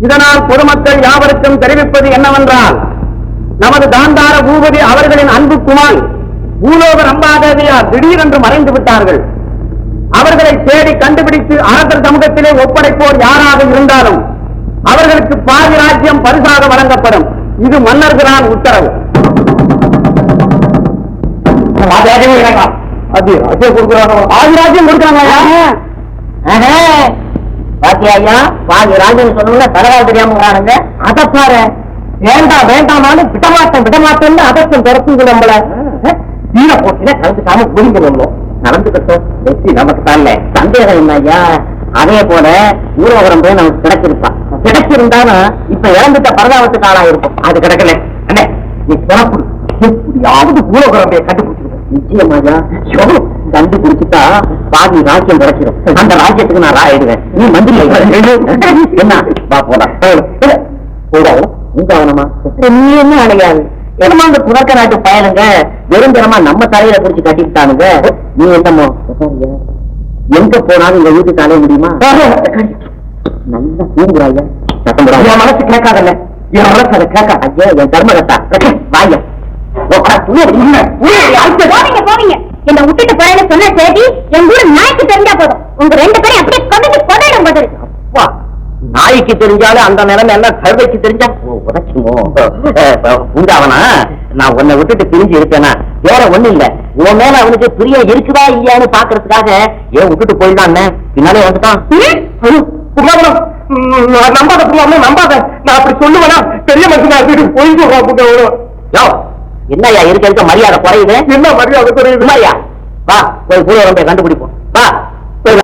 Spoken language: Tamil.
இதனால் பொதுமக்கள் யாவருக்கும் தெரிவிப்பது என்னவென்றால், நமது காந்தார பூபதி அவர்களின் அன்பு குமார் பூலோக ரம்பாதேவியார் திடீரென்று மறைந்து விட்டார்கள். அவர்களை தேடி கண்டுபிடித்து அரசர் சமூகத்திலே ஒப்படைப்போர் யாராக இருந்தாலும் அவர்களுக்கு பாதி ராஜ்யம் பரிசாக வழங்கப்படும். இது மன்னர்களால் உத்தரவு. ஆதிராஜ்யம் கொடுக்குறாங்க. பாத்தியா, பாதி ராஜ்யம் சொல்லணும்னா பரவாயில்ல தெரியாம அதை பாரு. வேண்டாம் வேண்டாமாலும் விடமாட்டேன்னு அதற்கும் திறப்புங்க. நம்மள தீர போட்டில கலந்துக்காம புரிஞ்சுக்கணும். நடந்துக்கிட்டோம் வெற்றி நமக்கு தரல. சந்தேகம் என்ன ஐயா? அதே போல ஊரவரம் போய் நமக்கு கிடைச்சிருந்தாலும் இப்ப இறந்துட்ட பரதாபத்துக்கு ஆளா இருக்கும். அது கிடைக்கல. அண்ணே நீ புறப்படு, எப்படியாவது ஊரவரம் போய் கண்டுபிடிச்சிருக்க. நிச்சயமாயா கண்டுபிடிச்சுட்டா பாதி ராஜ்யம் கிடைச்சிடும். அந்த ராஜ்யத்துக்கு நான் ஆயிடுவேன். நீ மந்திரி என்ன வா போலாம். போடாவும் உங்கவனமா நீ என்ன அடையாது. என்னமா அந்த புறக்க நாட்டு பயனுங்க வெறுந்தரமா நம்ம தலையில புடிச்சு கட்டிட்டானுங்க. நீ என்னமோ எங்க போனாலும் இந்த வீட்டுக்கு அலைய முடியுமா? நல்லா தூங்குறாங்க. சத்தம் என் மனசு கேட்காதல்ல, என் மனசு அதை கேட்க. ஐயா என் தர்மகத்தா வாயா போவீங்க. என்ன விட்டுட்டு போறேன்னு சொன்ன சேதி என் ஊர் நாய்க்கு தெரிஞ்சா போதும். உங்க ரெண்டு பேரும் அப்படியே கொண்டு கொண்டாடும் போது. அப்பா, நாய்க்கு தெரிஞ்சாலும் அந்த நிலைமை எல்லாம் கழுதைக்கு தெரிஞ்சா உதச்சுமோ உண்டாவனா? நான் உன்னை விட்டுட்டு பிரிஞ்சு இருக்கேனா? வேற ஒண்ணு இல்ல, உன் மேல அவனுக்கு பிரியா இருக்குதா இல்லையான்னு பாக்குறதுக்காக ஏன் விட்டுட்டு போயிடலான்னு பின்னாலே வந்துட்டான். நம்பாத புரியாம நம்பாத. நான் அப்படி சொல்லுவேனா? பெரிய மனுஷன் போயிட்டு என்னையா இருக்க இருக்க மரியாதை குறையுது. என்ன மரியாதை குறையுது? வா போய் பூலோகம் போய் கண்டுபிடிப்போம்.